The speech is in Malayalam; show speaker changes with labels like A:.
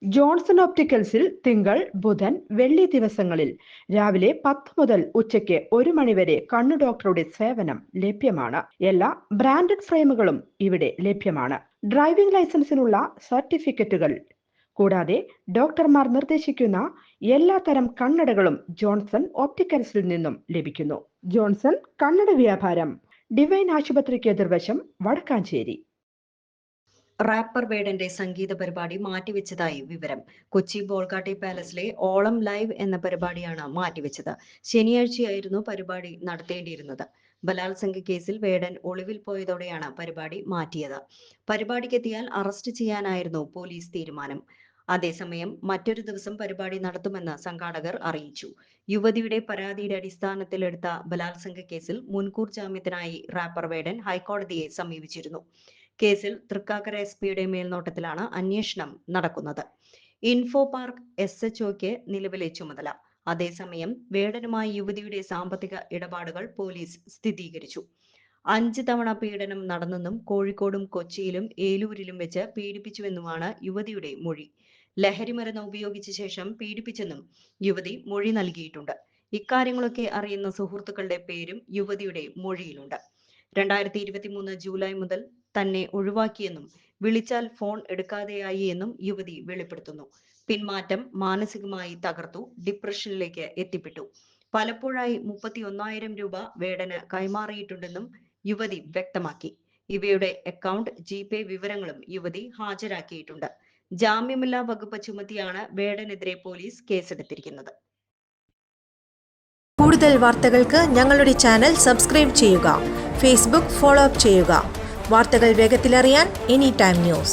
A: ജോൺസൺ ഓപ്റ്റിക്കൽസിൽ തിങ്കൾ, ബുധൻ, വെള്ളി ദിവസങ്ങളിൽ രാവിലെ 10 മുതൽ ഉച്ചയ്ക്ക് 1 മണിവരെ കണ്ണു ഡോക്ടറുടെ സേവനം ലഭ്യമാണ്. എല്ലാ ബ്രാൻഡഡ് ഫ്രെയിമുകളും ഇവിടെ ലഭ്യമാണ്. ഡ്രൈവിംഗ് ലൈസൻസിനുള്ള സർട്ടിഫിക്കറ്റുകൾ കൂടാതെ ഡോക്ടർമാർ നിർദ്ദേശിക്കുന്ന എല്ലാത്തരം കണ്ണടകളും ജോൺസൺ ഓപ്റ്റിക്കൽസിൽ നിന്നും ലഭിക്കുന്നു. ജോൺസൺ കണ്ണട വ്യാപാരം, ഡിവൈൻ ആശുപത്രിക്ക് എതിർവശം, വടക്കാഞ്ചേരി.
B: റാപ്പർ വേടന്റെ സംഗീത പരിപാടി മാറ്റിവെച്ചതായി വിവരം. കൊച്ചി ബോൾഗാട്ടി പാലസിലെ ഓളം ലൈവ് എന്ന പരിപാടിയാണ് മാറ്റിവെച്ചത്. ശനിയാഴ്ചയായിരുന്നു പരിപാടി നടത്തേണ്ടിയിരുന്നത്. ബലാത്സംഗ കേസിൽ വേടൻ ഒളിവിൽ പോയതോടെയാണ് പരിപാടി മാറ്റിയത്. പരിപാടിക്കെത്തിയാൽ അറസ്റ്റ് ചെയ്യാനായിരുന്നു പോലീസ് തീരുമാനം. അതേസമയം മറ്റൊരു ദിവസം പരിപാടി നടത്തുമെന്ന് സംഘാടകർ അറിയിച്ചു. യുവതിയുടെ പരാതിയുടെ അടിസ്ഥാനത്തിലെടുത്ത ബലാത്സംഗ കേസിൽ മുൻകൂർ ജാമ്യത്തിനായി റാപ്പർ വേടൻ ഹൈക്കോടതിയെ സമീപിച്ചിരുന്നു. കേസിൽ തൃക്കാക്കര SP-യുടെ മേൽനോട്ടത്തിലാണ് അന്വേഷണം നടക്കുന്നത്. ഇൻഫോ പാർക്ക് SHOയ്ക്ക് നിലവിലെ ചുമതല. അതേസമയം വേടനുമായി യുവതിയുടെ സാമ്പത്തിക ഇടപാടുകൾ പോലീസ് സ്ഥിരീകരിച്ചു. 5 തവണ പീഡനം നടന്നെന്നും കോഴിക്കോടും കൊച്ചിയിലും ഏലൂരിലും വെച്ച് പീഡിപ്പിച്ചുവെന്നുമാണ് യുവതിയുടെ മൊഴി. ലഹരിമരുന്ന് ഉപയോഗിച്ച ശേഷം പീഡിപ്പിച്ചെന്നും യുവതി മൊഴി നൽകിയിട്ടുണ്ട്. ഇക്കാര്യങ്ങളൊക്കെ അറിയുന്ന സുഹൃത്തുക്കളുടെ പേരും യുവതിയുടെ മൊഴിയിലുണ്ട്. 2023 ജൂലൈ മുതൽ തന്നെ ഒഴിവാക്കിയെന്നും വിളിച്ചാൽ ഫോൺ എടുക്കാതെയായി എന്നും യുവതി വെളിപ്പെടുത്തുന്നു. പിന്മാറ്റം മാനസികമായി തകർത്തു, ഡിപ്രഷനിലേക്ക് എത്തിപ്പെട്ടു. പലപ്പോഴായി 31,000 രൂപ വേടന് കൈമാറിയിട്ടുണ്ടെന്നും യുവതി വ്യക്തമാക്കി. ഇവയുടെ അക്കൗണ്ട്, GPay വിവരങ്ങളും യുവതി ഹാജരാക്കിയിട്ടുണ്ട്. ജാമ്യമില്ലാ വകുപ്പ് ചുമത്തിയാണ് വേടനെതിരെ പോലീസ് കേസെടുത്തിരിക്കുന്നത്.
C: കൂടുതൽ വാർത്തകൾക്ക് ഞങ്ങളുടെ ചാനൽ സബ്സ്ക്രൈബ് ചെയ്യുക. ഫേസ്ബുക്ക് ഫോളോ അപ്പ് ചെയ്യുക. വാർത്തകൾ വേഗത്തിലറിയാൻ Anytime News.